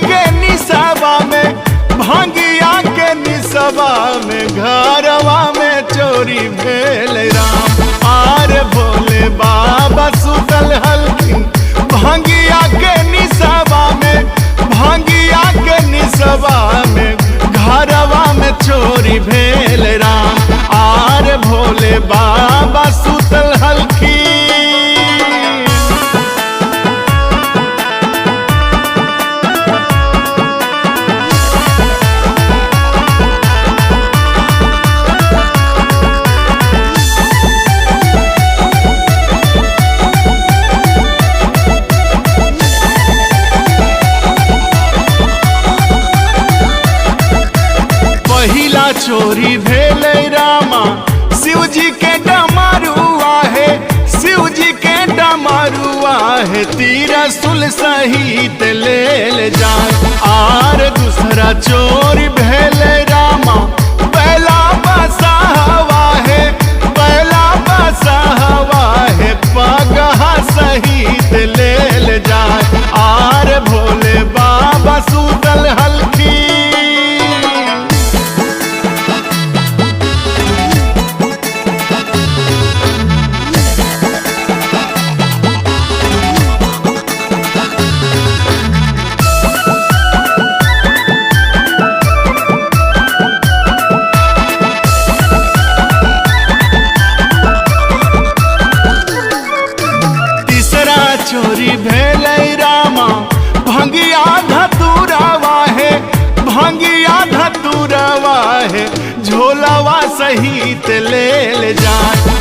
के निसवा में, भांगिया के निसवा में घरवा में चोरी भेल राम। आर भोले बाबा सुतल हलखिन भांगिया के निसवा में, भांगिया के निसवा में घरवा में चोरी भेल राम। आर भोले बाबा सुतल हलखिन। पहिला चोरी भेले रामा शिव जी के डमरुआ है, शिव जी के डमरुआ है तीरसुल सहित ले जाए। आर दूसरा चोरी भेले रामा पहला बसहवा है, पहला बसहवा है पगहा सहित ले जाए। आर भोले बाबा सुतल हलखिन। चोरी भेले रामा भंगिया धतुरवा है, भंगिया धतुरवा है झोलावा सहित ले जाए।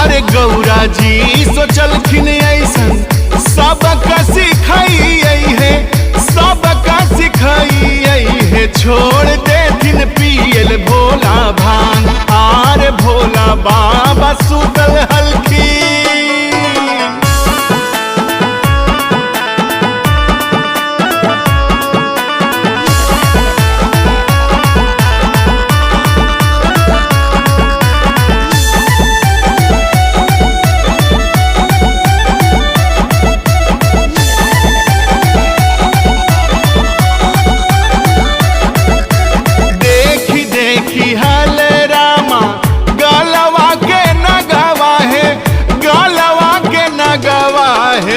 अरे गौरा जी सोचलखिन ऐसन सबका सिखाई है, सबका सिखाई है छोड़ देथिन पियल भोला भांग। आर भोला बाबा सुतल हलखिन।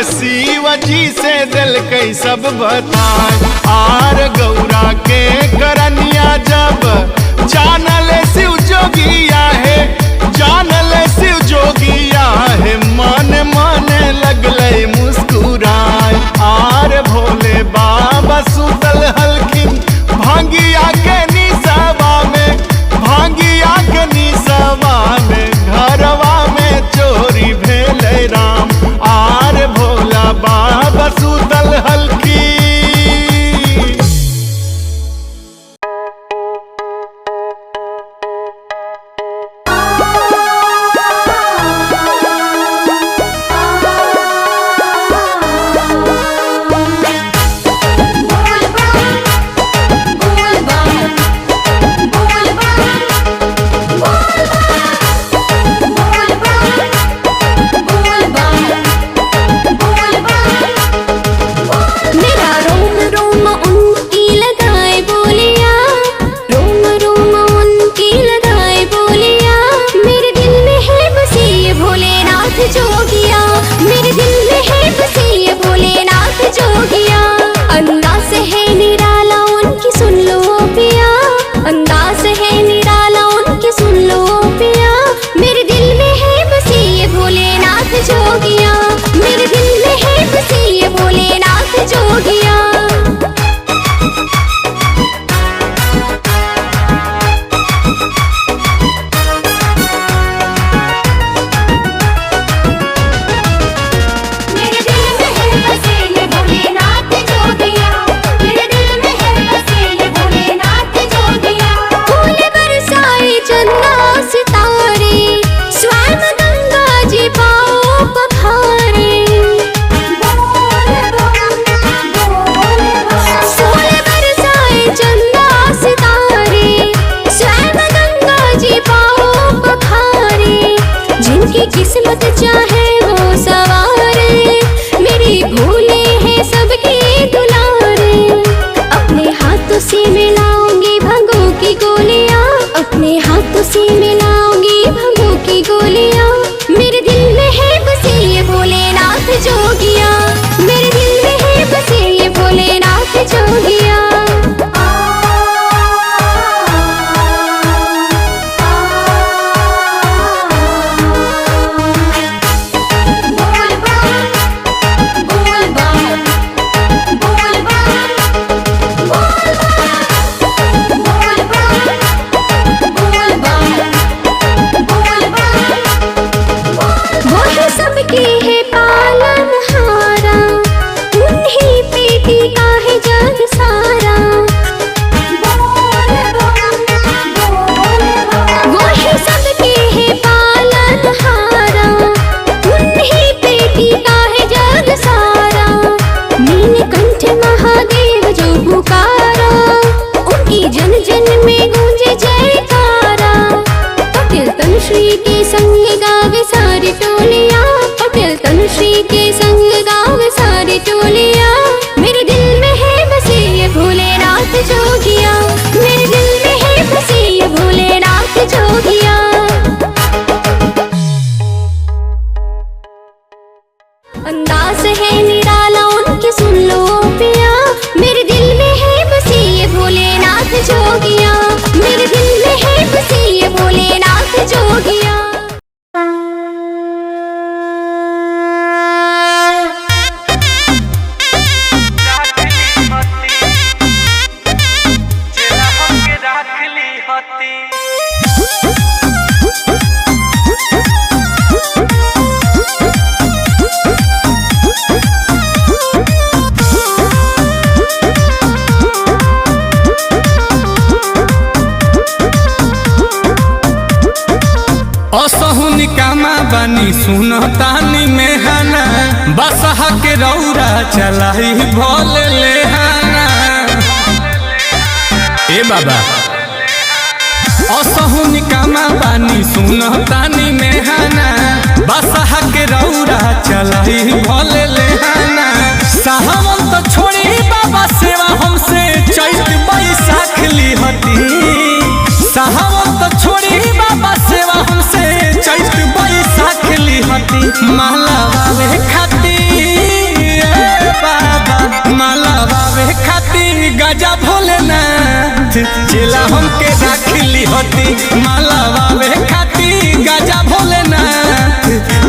शिव जी से दिल कई सब बताए। आर गौरा के करनिया जब जानल शिव जोगिया है, जानल शिव जोगिया है मन मन लगले मुस्कुराए। आर भोले बाबा सुतल हलखिन भांगिया के निसवा में, भांगिया के निसवा में घरवा में चोरी भेले राम। आर भोला बाबा सुतल हलखिन। जग सारा। वो है सबके है पालनहारा, उन्हीं पे टीका है जग सारा। नीलकंठ महादेव जो पुकारा, उनकी जन जन में गूंजे जयकारा। पटेल तनुश्री के संग गावे सारी टोलियां, पटेल तनुश्री के संग गावे सारी टोलियां। मेरे दिल में है बसे ये भोलेनाथ जोगिया, मेरे दिल में है बसे ये भोलेनाथ जोगिया। अंदाज है निराला उनके सुन लो पिया, मेरे दिल में है बसे ये भोलेनाथ जोगिया, मेरे दिल में है बसे ये भोलेनाथ जोगिया। असहु निकामा बानी सुनतानी मेहना, बसहा के रौरा चलाई भोले लेहाना। ए बाबा असहु निकामा बानी सुनतानी मेहना, बसहा के रौरा चलाई भोले लेहाना। साहवन तो छोड़ी बाबा सेवा हमसे चैत बैसाख लिहती, साहवन तो छोड़ी बाबा सेवा हमसे चैत बैसाख लिहती। माला बाबे खाती बाबा, माला बाबे खाती गजा भोलेनाथ चेला हमके राख लिहती। माला बाबे खाती गजा भोलेनाथ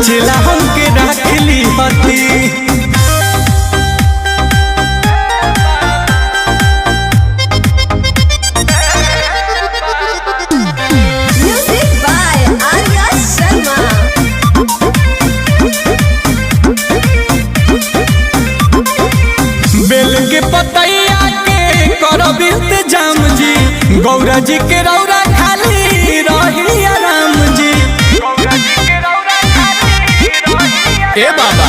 चेला हमके राख लिहती। पतैया के करब इंतजाम जी, गौरा जी के रौरा खाली रही राम जी। ए बाबा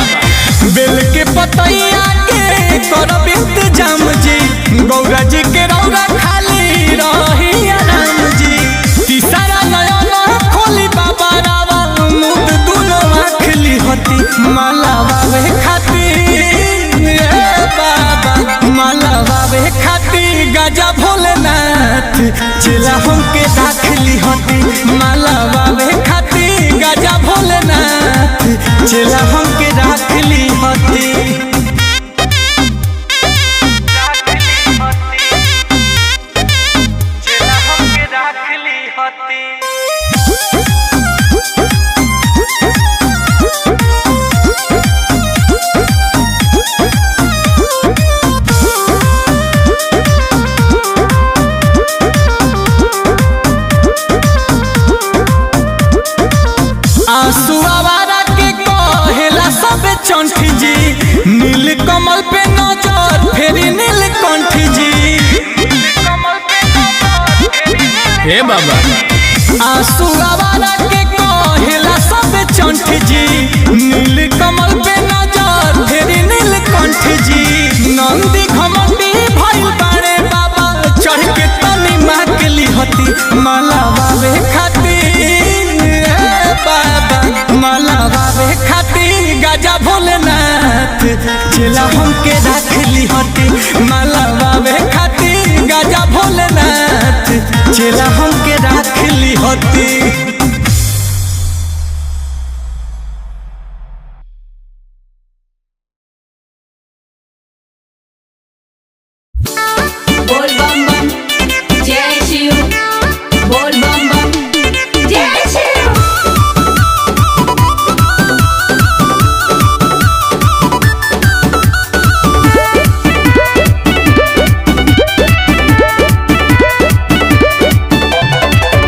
बेल के पतैया के करब इंतजाम जी, गौरा जी के रौरा खाली रही राम जी। तीसरा नयन खोली बाबा रावा मुद दुनो आँख लिहती। माला बाबे खाती माला बाबे खाती गजा भोलेनाथ चेला हमके राख लिहती। माला बाबे खाती गजा भोलेनाथ चेला हमके राख लिहती। चंठ जी नील कमल पे नजर फेरी नीलकंठ जी। हे बाबा आंसू आवारा के कहेला सब चंठ जी, नील कमल पे नजर फेरी नीलकंठ जी। नंदी घमंडी भइल बारे बाबा चढ़ के तनी माँ के लिहती। माला बाबे खाती बाबा, माला बाबे खाती गजा भोलेनाथ चेला हमके राख लिहती। माला बाबे खाती गजा भोलेनाथ चेला हमके राख लिहती। बोल बम बम जय शिव, बोल बम बम जय शिव।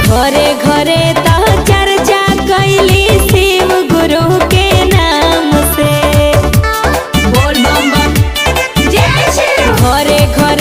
घरे घरे ता चर्चा कैली शिव गुरु के नाम से। बोल बम बम जय शिव। घरे घरे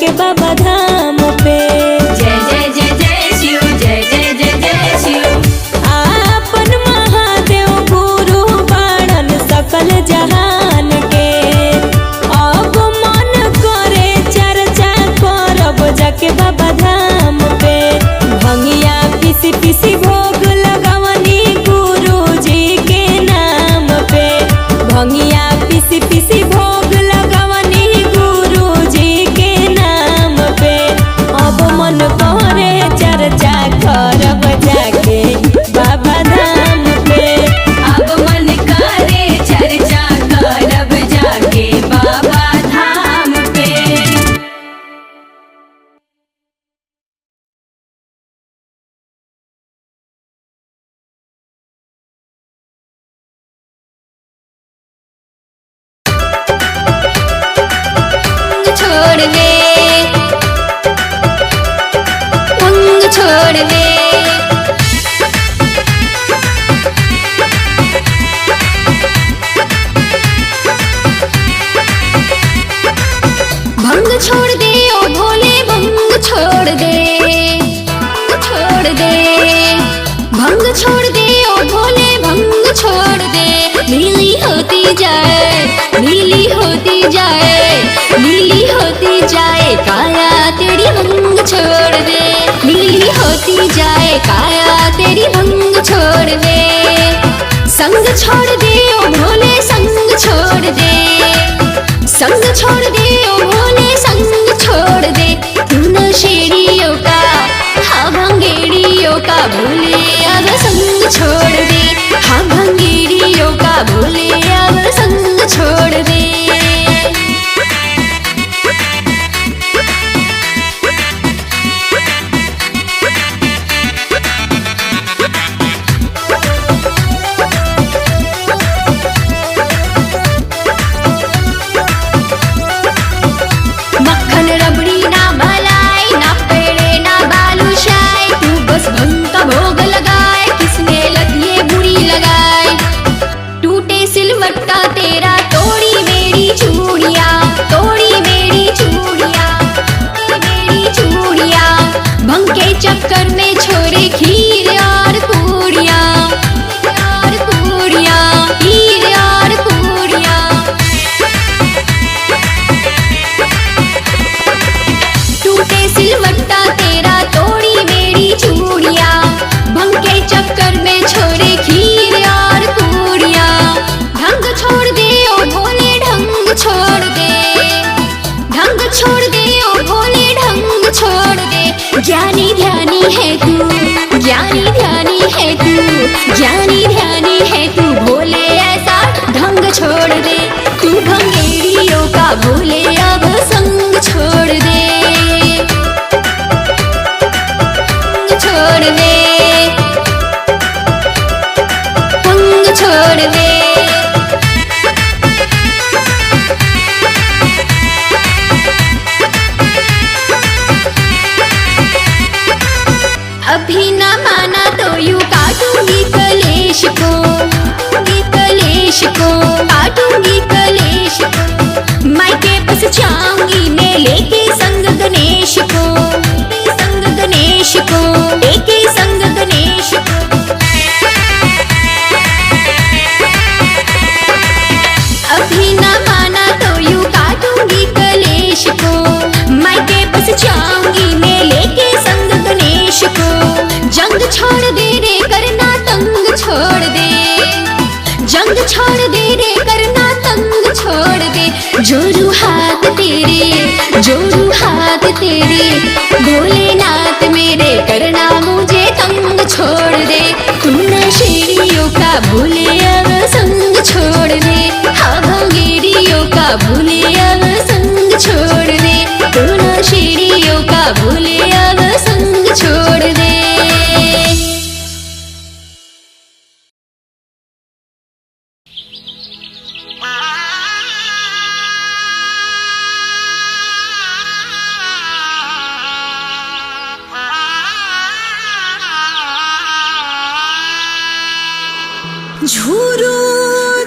जाके बाबा धाम पे। जय जय जय जय शिव, जय जय जय जय शिव। आपन महादेव गुरु बाणन सकल जहान के, अब मन करे चर्चा करब जाके बाबा धाम पे। भंगिया पीसी पीसी भोग लगवनी गुरु जी के नाम पे। भंगिया पीसी पीसी भोग लगवनी गुरु जी के नाम पे। अब मन करे चर्चा करब जाके बाबा धाम पे। अब मन करे चर्चा करब जाके बाबा धाम पे। छोड़ दे भंग छोड़ दे। भंग छोड़ दे ओ भोले, भंग छोड़ दे, छोड़ दे। भंग छोड़ दे ओ भोले, भंग छोड़ दे। नीली होती जाए, नीली होती जाए, नीली होती जाए काया तेरी, भंग छोड़ दे। नीली होती जाए काया तेरी, भंग छोड़ दे। संग छोड़ दे ओ भोले, संग छोड़ दे। संग छोड़ दे ओ भोले, संग छोड़ दे। तू नशेड़ियों का, हाँ भंगेड़ियों का भोले, अब संग छोड़ दे। हाँ भंगेड़ियों का भोले, अब संग छोड़ दे। मक्खन रबड़ी ना मलाई, ना पेड़े ना बालूशाही। तू बस भंग का भोग लगाए, किसने लत ये बुरी लगाए। टूटे सिलवट्टा तेरा, तोड़ी मेरी चूड़ियाँ, तोड़ी मेरी चूड़ियाँ, मेरी चूड़ियाँ। भंग के चक्कर में छोड़े खीर और पूड़ियाँ, और पूड़ियाँ, खीर और पूड़ियाँ। टूटे सिलवट्टा तेरा, तोड़ी मेरी चूड़ियाँ। भंग के चक्कर में छोड़े खीर और पूड़ियाँ। ढंग छोड़ दे ओ भोले, ढंग छोड़ दे। ढंग छोड़ दे ओ भोले, ढंग छोड़ दे। ज्ञानी ध्यानी है तू, ज्ञानी ध्यानी है तू, ज्ञानी ध्यानी है तू भोले, ऐसा ढंग छोड़ दे। तू भंगेड़ियों का भोले, अब संग छोड़ दे। छोड़ दे, भंग छोड़ दे। अभी न माना तो यूं काटूंगी कलेश को, कलेश को काटूंगी कलेश को। मायके बस जाऊंगी मैं लेके संग गणेश को, संग गणेश को, लेके संग गणेश को। अभी न माना तो यूं काटूंगी कलेश को। मायके बस जाऊंगी मैं लेके संग गणेश को। जंग छोड़ दे रे करना तंग छोड़ दे, जंग छोड़ दे रे करना तंग छोड़ दे। जोरू हाथ तेरे, जोरू हाथ तेरे, भोलेनाथ मेरे करना मुझे तंग छोड़ दे। तू नशेड़ियों का भूले, अब संग छोड़ दे। हाँ भंगेड़ियों का भूले, अब संग छोड़ दे। तू नशेड़ियों का भूले, अब संग छोड़ दे। झुरू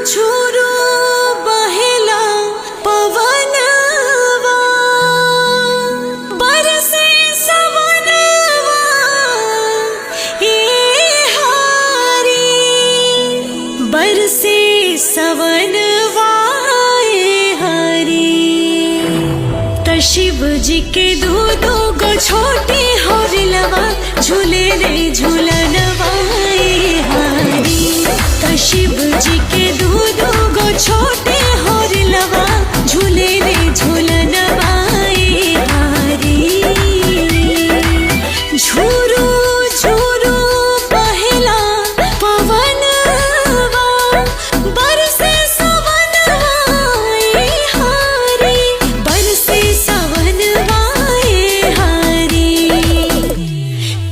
झुरू बहेला पवनवा, शिव जी के दो दो गो छोटे होरिलवा झूले रे झूलनवा हारी। त शिव जी के दो दो गो छोटे होरिलवा झूले रे झूलनवा हारी। झूरू झूरू पहला पवनवा बरसे सवनवा हारी। बरसे सवनवा हारी।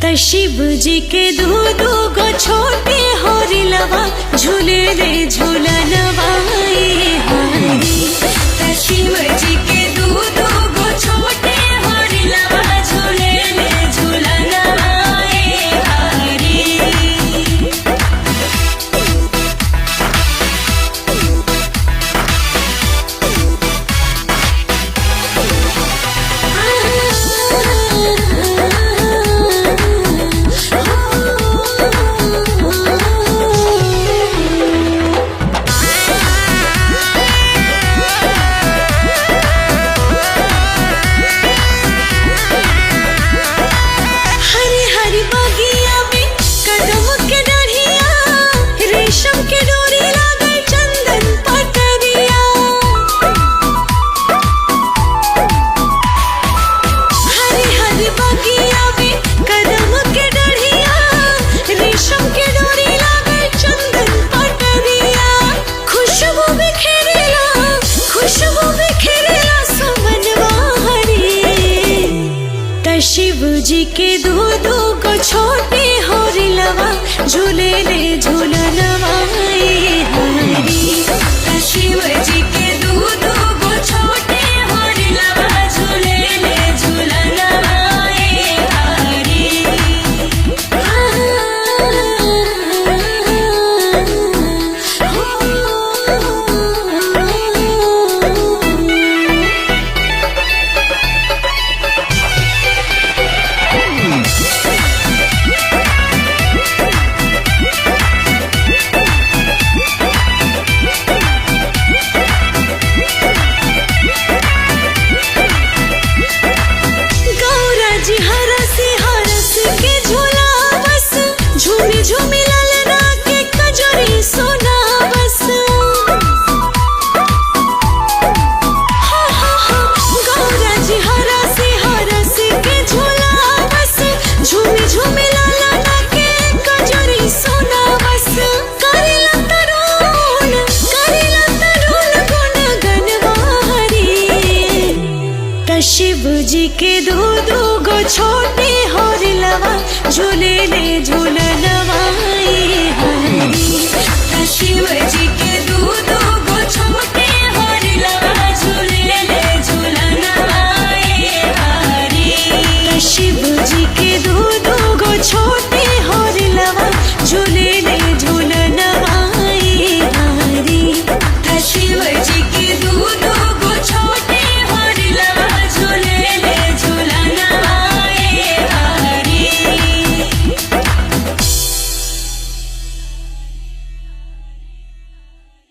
त शिव जी के दो दो गो छोटे होरिलवा झूले रे झूलनवा हारी। त शिव जी के दो दो गो छोटे होरिलवा झूले रे झूलनवा हारी। हरी हरी बगिया में कदम के डढ़िया रेशम के डोरी लागल चंदन पटरिया। हरी हरी बगिया में कदम के डढ़िया रेशम के डोरी लागल चंदन पटरिया। खुशबू बिखेरेला सुमनवा हरी। त शिव जी के दो दो गो छोटे होरिलवा झूले रे झूलनवा हारी। त शिव जी के दो दो गो छोटे होरिलवा झूले रे झूलनवा हारी। गौरा जी हरस के झूलावस झूमी झूमी ललना के कजरी सुनावस। गौरा जी हरस के झूलावस झूमी झूमी ललना के कजरी सुनावस। करेला तरुण गुण गनवा हरी। त शिव जी के दो दो गो छोटे होरिलवा झूले रे झूलनवा हारी। त शिव जी के दो दो गो छोटे होरिलवा झूले रे झूलनवा हारी। त शिव जी के दो दो गो छोटे होरिलवा झूले